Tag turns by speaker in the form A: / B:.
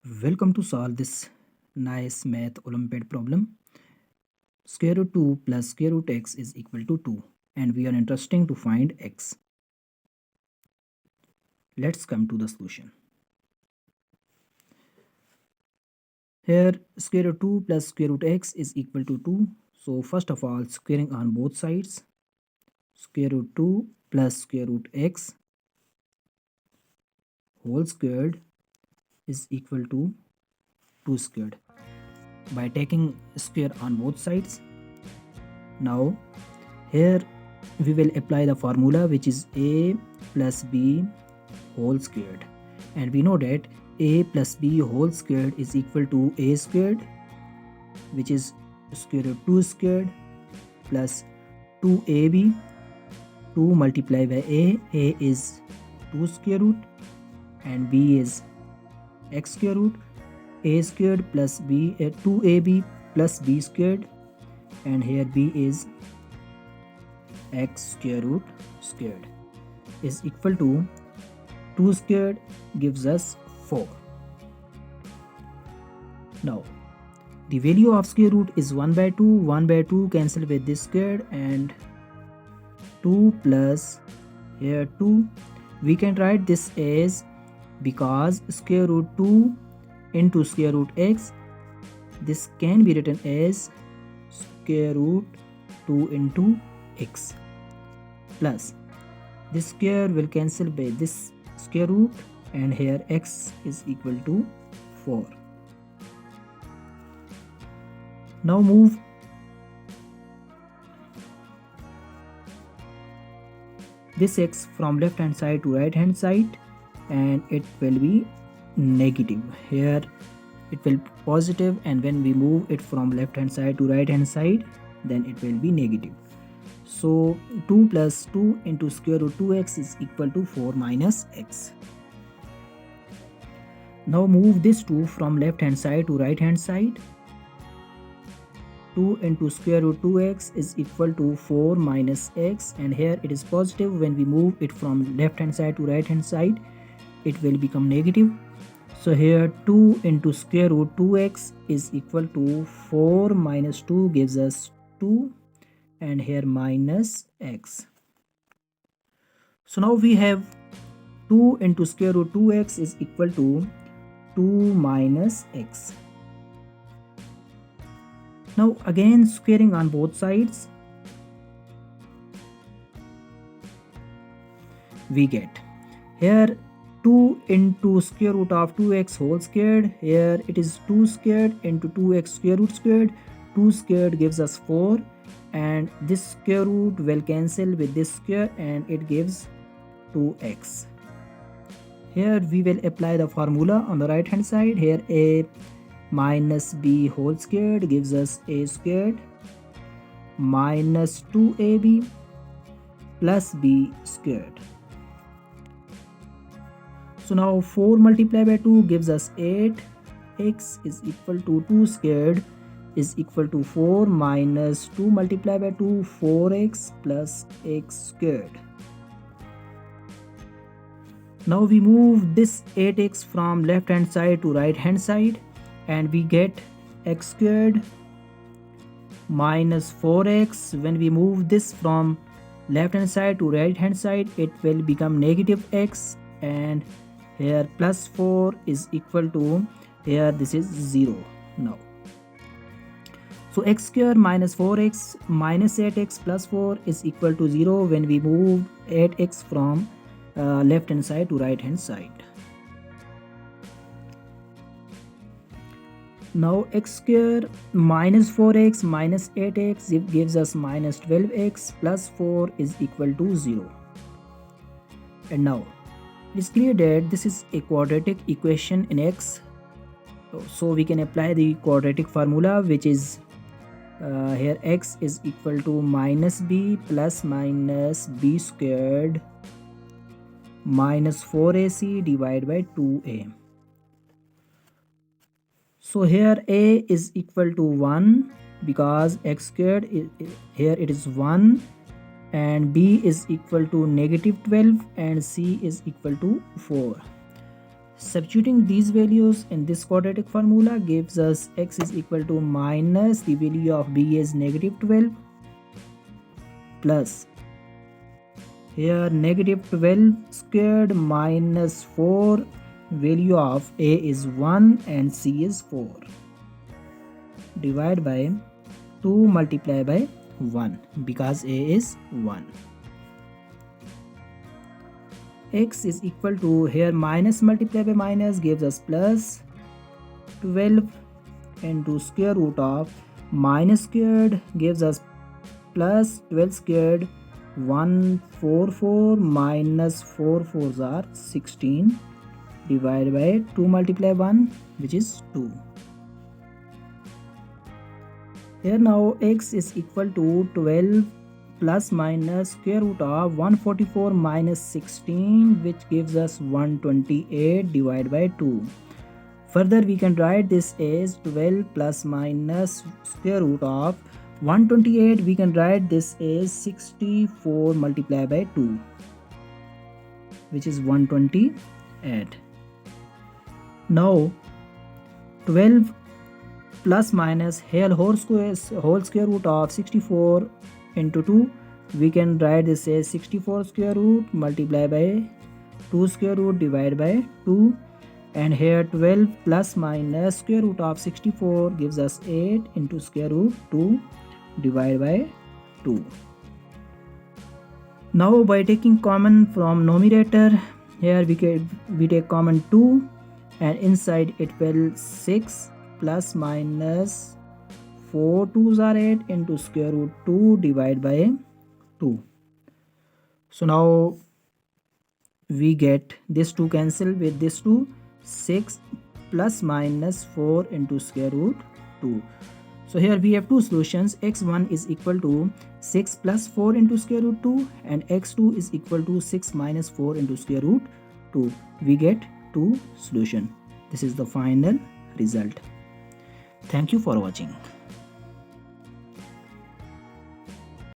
A: Welcome to solve this nice math Olympiad problem. Square root 2 plus square root x is equal to 2 and we are interested to find x. Let's come to the solution. Here square root 2 plus square root x is equal to 2. So first of all, squaring on both sides. Square root 2 plus square root x whole squared is equal to 2 squared. By taking square on both sides, now here we will apply the formula, which is a plus b whole squared, and we know that a plus b whole squared is equal to a squared, which is square root 2 squared, plus 2ab. 2 multiplied by a is 2 square root and b is x square root. A squared plus b 2ab plus b squared, and here b is x square root squared is equal to 2 squared gives us 4. Now the value of square root is 1 by 2. 1 by 2 cancel with this squared, and 2 plus here 2. We can write this as, because square root 2 into square root x, this can be written as square root 2 into x, plus this square will cancel by this square root, and here x is equal to 4. Now move this x from left hand side to right hand side, and it will be negative. Here it will be positive, and when we move it from left hand side to right hand side, then it will be negative. So 2 plus 2 into square root 2x is equal to 4 minus x. Now move this 2 from left hand side to right hand side. 2 into square root 2x is equal to 4 minus x, and here it is positive. When we move it from left hand side to right hand side, it will become negative. So here 2 into square root 2x is equal to 4 minus 2 gives us 2, and here minus x. So now we have 2 into square root 2x is equal to 2 minus x. Now again squaring on both sides, we get here 2 into square root of 2x whole squared. Here it is 2 squared into 2x square root squared. 2 squared gives us 4, and this square root will cancel with this square, and it gives 2x. Here we will apply the formula on the right hand side. Here a minus b whole squared gives us a squared minus 2ab plus b squared. So now 4 multiplied by 2 gives us 8. X is equal to 2 squared is equal to 4 minus 2 multiplied by 2, 4x plus x squared. Now we move this 8x from left hand side to right hand side, and we get x squared minus 4x. When we move this from left hand side to right hand side, it will become negative x, and here plus 4 is equal to, here this is 0 now. So x square minus 4x minus 8x plus 4 is equal to 0 when we move 8x from left hand side to right hand side. Now x square minus 4x minus 8x gives us minus 12x plus 4 is equal to 0. And now it is clear that this is a quadratic equation in x, so we can apply the quadratic formula, which is here x is equal to minus b plus minus b squared minus 4ac divided by 2a. So here a is equal to 1 because x squared here it is 1, and b is equal to negative 12, and c is equal to 4. Substituting these values in this quadratic formula gives us x is equal to minus the value of b is negative 12 plus here negative 12 squared minus 4, value of a is 1 and c is 4, divide by 2 multiply by 1 because a is 1. X is equal to here minus multiply by minus gives us plus 12 into square root of minus squared gives us plus 12 squared 144 minus 4 fours are 16 divided by 2 multiply 1 which is 2. Here now x is equal to 12 plus minus square root of 144 minus 16 which gives us 128 divided by 2. Further we can write this as 12 plus minus square root of 128, we can write this as 64 multiplied by 2 which is 128. Now 12 plus minus here whole square root of 64 into 2, we can write this as 64 square root multiplied by 2 square root divided by 2, and here 12 plus minus square root of 64 gives us 8 into square root 2 divided by 2. Now by taking common from numerator, here we take common 2 and inside it will 6 plus minus 4 2s are 8 into square root 2 divided by 2. So now we get this 2 cancel with this 2, 6 plus minus 4 into square root 2. So here we have two solutions. X1 is equal to 6 plus 4 into square root 2 and x2 is equal to 6 minus 4 into square root 2. We get two solutions. This is the final result. Thank you for watching.